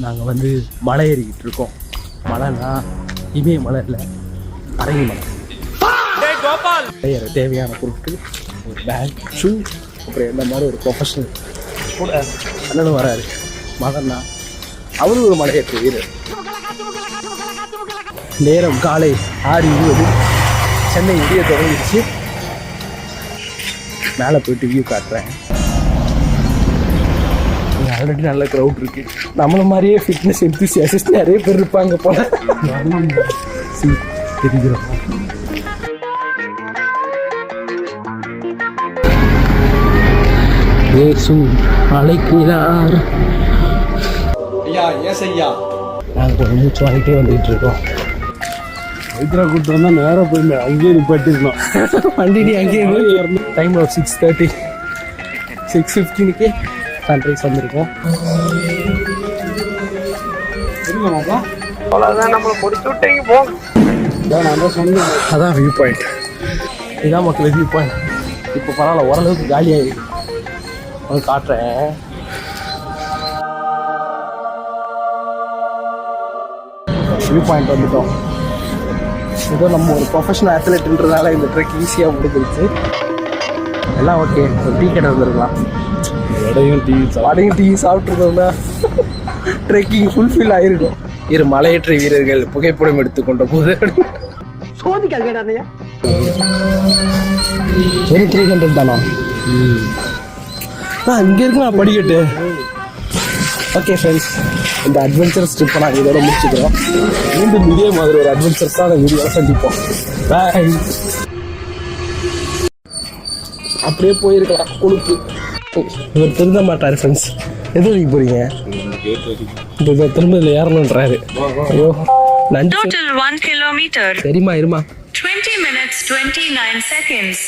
நாங்கள் வந்து மலை ஏறிக்கிட்டு இருக்கோம். மலைன்னா இமய மலை இல்லை, அரங்கி மலை. ஏற தேவையான பொருட்கள், ஒரு பேக், ஷூ, அப்புறம் என்ன மாதிரி ஒரு ப்ரொஃபஷனல் கூட அண்ணனும் வராரு. மகன்னா அவரும் ஒரு மலையேற்ற வீரர். நேரம் காலை 6:20. சென்னை விடிய தொடங்கிடுச்சு. மேலே போயிட்டு வியூ காட்டுறேன். ஆல்ரெடி நல்ல க்ரௌட் இருக்கு. நம்மள மாதிரியே ஃபிட்னஸ் என்தூசியாசிஸ்ட் நிறைய பேர் இருப்பாங்க போல. தெரிகிறோம். ஏசு அழைக்கிறார். நாங்கள் கொஞ்சம் மூச்சு வாங்கிட்டே வந்துட்டு இருக்கோம். வைத்திரா கூட்டு வந்தா நேரம் போயிருந்தேன், அங்கேயே நிப்பாட்டிருந்தோம். வண்டி நீ அங்கேயே ஏறணும். டைம் 6:30, 6:15 சன்ரைஸ் வந்திருக்கோம். அவ்வளோதான், நம்மளை முடிச்சு விட்டீங்க போ. நான் தான் சொன்னேன், அதான் வியூ பாயிண்ட். இதுதான் மக்கள் வியூ பாயிண்ட். இப்போ பரவாயில்ல, ஓரளவுக்கு காலியாகிருக்கு. உங்களுக்கு காட்டுறேன். வியூ பாயிண்ட் வந்துட்டோம். ஏதோ நம்ம ஒரு ப்ரொஃபஷனல் அத்லெட்ன்றதால இந்த ட்ரெக் ஈஸியாக முடிஞ்சிருச்சு. எல்லாம் ஓகே. ஒரு டீ கடை வந்துருக்கலாம். வடையும் டீ சாப்பிட்ருந்தோம்னா ட்ரெக்கிங் ஃபுல்ஃபில் ஆகிருக்கும். இரு மலையேற்ற வீரர்கள் புகைப்படம் எடுத்துக்கொண்ட போது சரி 300 தானா? இங்கே இருக்குண்ணா படிக்கட்டு. ஓகே ஃப்ரெண்ட்ஸ், இந்த அட்வென்ச்சர்ஸ் ட்ரிப்பை நாங்கள் இதோட முடிச்சுக்கிறோம். மீண்டும் இதே மாதிரி ஒரு அட்வென்ச்சர்ஸாக அந்த வீடியோவை சந்திப்போம். பாய். அப்படியே போயிருக்கலாம் கொழுப்பு. இவர் திருந்த மாட்டார் ஃப்ரெண்ட்ஸ். எது வரைக்கும் போறீங்க? இப்போ திரும்ப இதில் ஏறணுன்றாரு. ஐயோ நன்றி. Total 1 kilometer. சரிம்மா இருமா. 20 minutes 29 seconds.